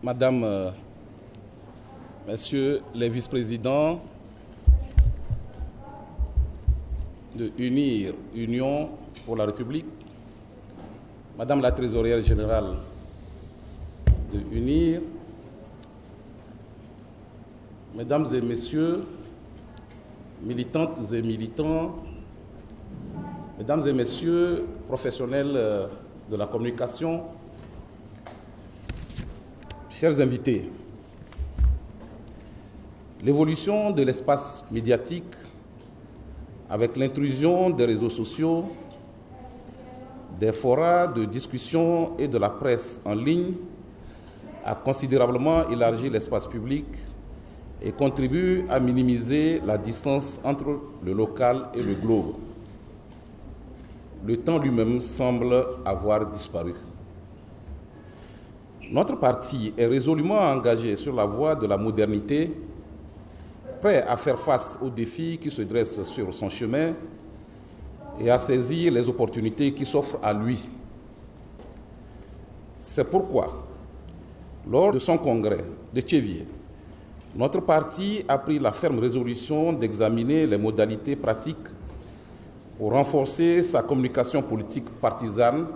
Madame, Messieurs les vice-présidents de UNIR, Union pour la République, Madame la trésorière générale de UNIR, Mesdames et Messieurs, militantes et militants, Mesdames et Messieurs, professionnels de la communication, chers invités, l'évolution de l'espace médiatique avec l'intrusion des réseaux sociaux, des forats de discussion et de la presse en ligne a considérablement élargi l'espace public et contribue à minimiser la distance entre le local et le globe. Le temps lui-même semble avoir disparu. Notre parti est résolument engagé sur la voie de la modernité, prêt à faire face aux défis qui se dressent sur son chemin et à saisir les opportunités qui s'offrent à lui. C'est pourquoi, lors de son congrès de Tchévier, notre parti a pris la ferme résolution d'examiner les modalités pratiques pour renforcer sa communication politique partisane,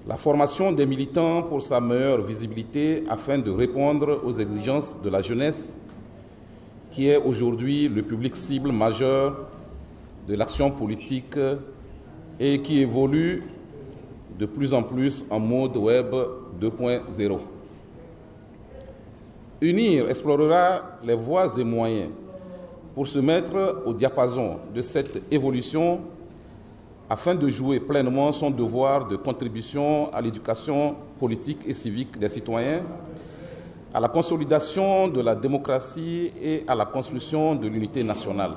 la formation des militants pour sa meilleure visibilité afin de répondre aux exigences de la jeunesse, qui est aujourd'hui le public cible majeur de l'action politique et qui évolue de plus en plus en mode web 2.0. UNIR explorera les voies et moyens pour se mettre au diapason de cette évolution afin de jouer pleinement son devoir de contribution à l'éducation politique et civique des citoyens, à la consolidation de la démocratie et à la construction de l'unité nationale.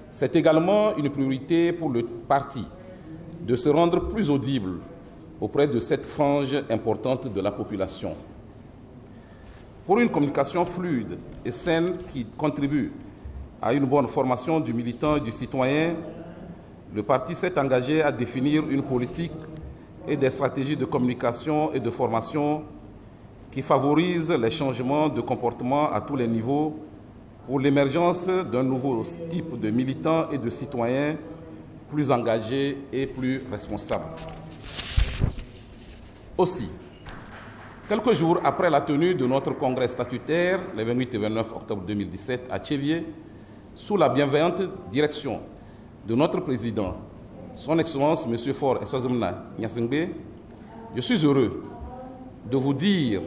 C'est également une priorité pour le parti de se rendre plus audible auprès de cette frange importante de la population. Pour une communication fluide et saine qui contribue à une bonne formation du militant et du citoyen, le parti s'est engagé à définir une politique et des stratégies de communication et de formation qui favorisent les changements de comportement à tous les niveaux pour l'émergence d'un nouveau type de militants et de citoyens plus engagés et plus responsables. Aussi, quelques jours après la tenue de notre congrès statutaire, les 28 et 29 octobre 2017 à Tchévier, sous la bienveillante direction de notre président, son Excellence M. Faure Eswazimna Gnassingbé, je suis heureux de vous dire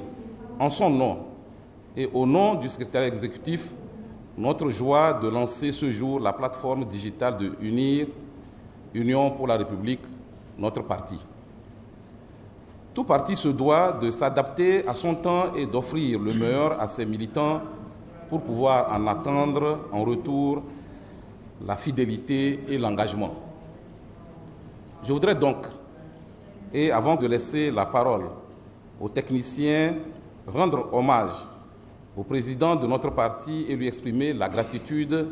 en son nom et au nom du secrétariat exécutif notre joie de lancer ce jour la plateforme digitale de UNIR, Union pour la République, notre parti. Tout parti se doit de s'adapter à son temps et d'offrir le meilleur à ses militants pour pouvoir en attendre en retour la fidélité et l'engagement. Je voudrais donc, et avant de laisser la parole aux techniciens, rendre hommage au président de notre parti et lui exprimer la gratitude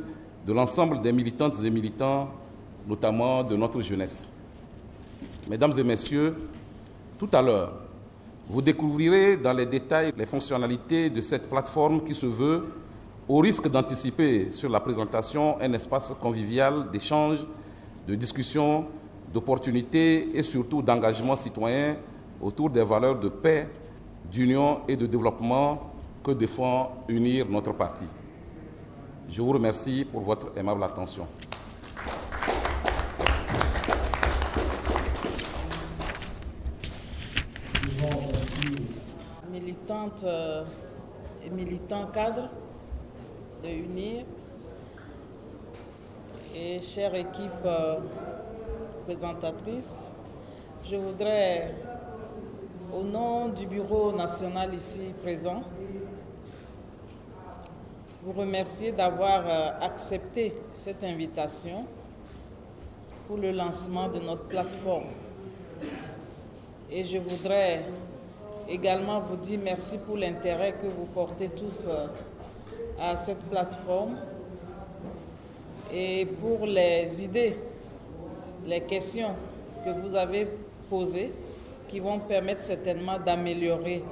de l'ensemble des militantes et militants, notamment de notre jeunesse. Mesdames et messieurs, tout à l'heure, vous découvrirez dans les détails les fonctionnalités de cette plateforme qui se veut, au risque d'anticiper sur la présentation, un espace convivial d'échange, de discussion, d'opportunités et surtout d'engagement citoyen autour des valeurs de paix, d'union et de développement que défend UNIR notre parti. Je vous remercie pour votre aimable attention. Militantes et militants cadres de UNIR et chère équipe présentatrice, je voudrais, au nom du bureau national ici présent, vous remercier d'avoir accepté cette invitation pour le lancement de notre plateforme. Et je voudrais également vous dire merci pour l'intérêt que vous portez tous à cette plateforme et pour les idées, les questions que vous avez posées qui vont permettre certainement d'améliorer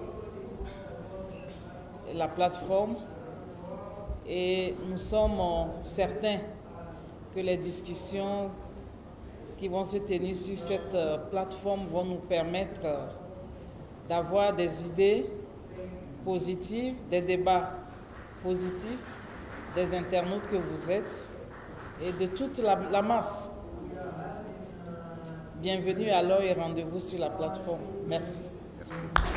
la plateforme et nous sommes certains que les discussions qui vont se tenir sur cette plateforme vont nous permettre d'avoir des idées positives, des débats positifs des internautes que vous êtes et de toute la masse. Bienvenue alors et rendez-vous sur la plateforme. Merci. Merci.